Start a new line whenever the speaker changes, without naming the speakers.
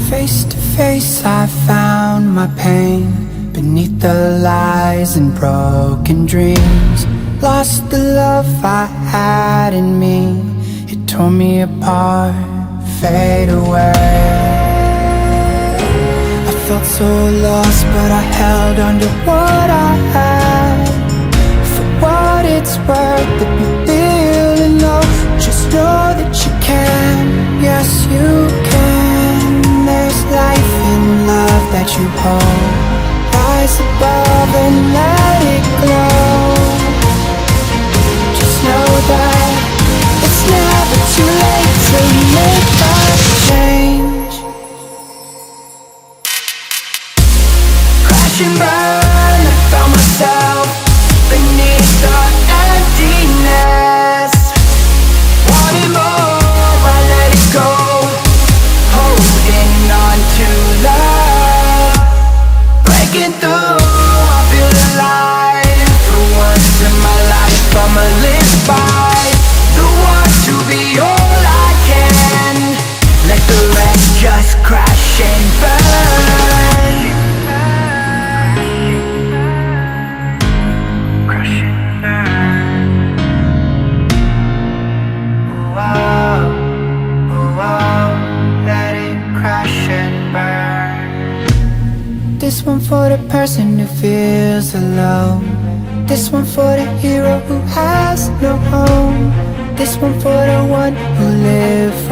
Face to face I found my pain beneath the lies and broken dreams. Lost the love I had in me, it tore me apart, fade away. I felt so lost but I held on to what I had. For what it's worth, if you're feeling low, just know that you can, yes you can. There's life in love that you hold. Rise above and let it glow. Just know that it's never too late to make that change. Crash and burn, I found myself beneath the emptiness. Wanting more, I let it go. Holding on to love, breaking through, I feel alive. For once in my life I'ma live by the want to be all I can. Let the rest just crash and burn. Crash and burn. Oh, oh, oh, let it crash and burn. This one for the person who feels alone. This one for the hero who has no home. This one for the one who lives